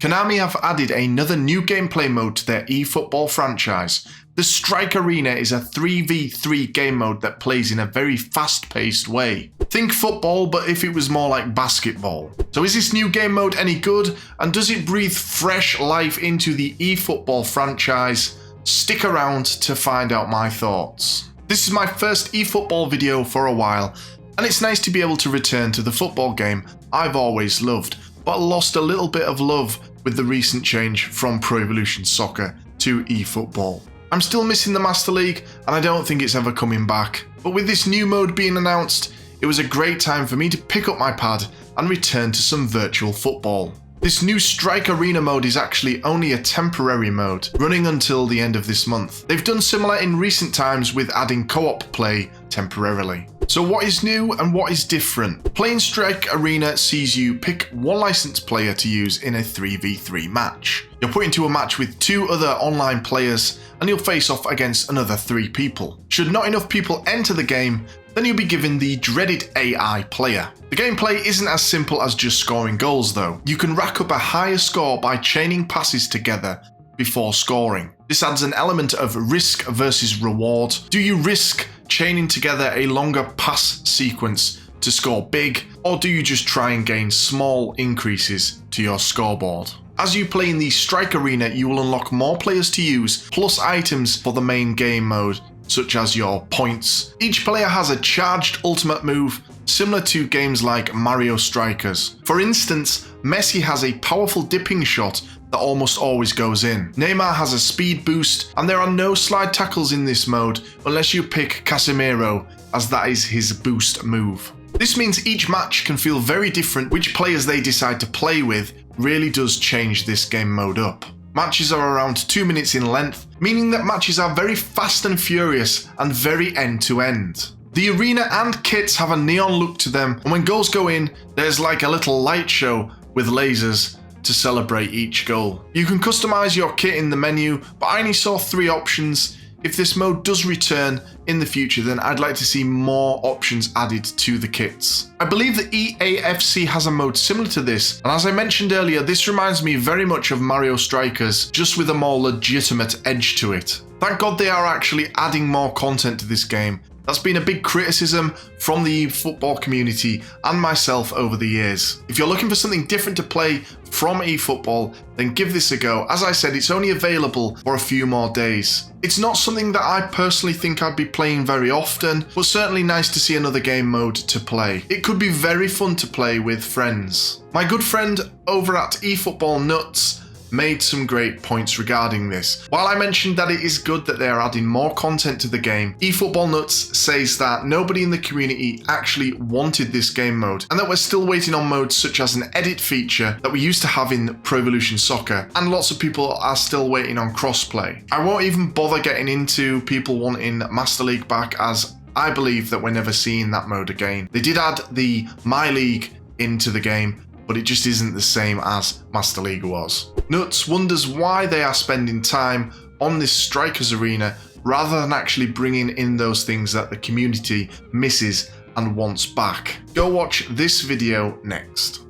Konami have added another new gameplay mode to their eFootball franchise. The Strike Arena is a 3v3 game mode that plays in a very fast-paced way. Think football, but if it was more like basketball. So is this new game mode any good, and does it breathe fresh life into the eFootball franchise? Stick around to find out my thoughts. This is my first eFootball video for a while, and it's nice to be able to return to the football game I've always loved, but lost a little bit of love with the recent change from Pro Evolution Soccer to eFootball. I'm still missing the Master League, and I don't think it's ever coming back. But with this new mode being announced, it was a great time for me to pick up my pad and return to some virtual football. This new Strike Arena mode is actually only a temporary mode, running until the end of this month. They've done similar in recent times with adding co-op play temporarily. So what is new and what is different? Playing Strike Arena sees you pick one licensed player to use in a 3v3 match. You're put into a match with two other online players and you'll face off against another 3 people. Should not enough people enter the game, then you'll be given the dreaded AI player. The gameplay isn't as simple as just scoring goals though. You can rack up a higher score by chaining passes together before scoring. This adds an element of risk versus reward. Do you risk chaining together a longer pass sequence to score big, or do you just try and gain small increases to your scoreboard? As you play in the Strike Arena, you will unlock more players to use, plus items for the main game mode, such as your points. Each player has a charged ultimate move, similar to games like Mario Strikers. For instance, Messi has a powerful dipping shot that almost always goes in. Neymar has a speed boost, and there are no slide tackles in this mode unless you pick Casemiro, as that is his boost move. This means each match can feel very different. Which players they decide to play with really does change this game mode up. Matches are around 2 minutes in length, meaning that matches are very fast and furious and very end to end. The arena and kits have a neon look to them, and when goals go in, there's like a little light show with lasers to celebrate each goal. You can customize your kit in the menu, but I only saw 3 options. If this mode does return in the future, then I'd like to see more options added to the kits. I believe that EAFC has a mode similar to this, and as I mentioned earlier, this reminds me very much of Mario Strikers, just with a more legitimate edge to it. Thank God they are actually adding more content to this game. That's been a big criticism from the football community and myself over the years. If you're looking for something different to play from eFootball, then give this a go. As I said, it's only available for a few more days. It's not something that I personally think I'd be playing very often, but certainly nice to see another game mode to play. It could be very fun to play with friends. My good friend over at eFootball Nuts made some great points regarding this. While I mentioned that it is good that they are adding more content to the game, eFootball Nuts says that nobody in the community actually wanted this game mode, and that we're still waiting on modes such as an edit feature that we used to have in Pro Evolution Soccer, and lots of people are still waiting on crossplay. I won't even bother getting into people wanting Master League back, as I believe that we're never seeing that mode again. They did add the My League into the game, but it just isn't the same as Master League was. Nuts wonders why they are spending time on this Strikers Arena rather than actually bringing in those things that the community misses and wants back. Go watch this video next.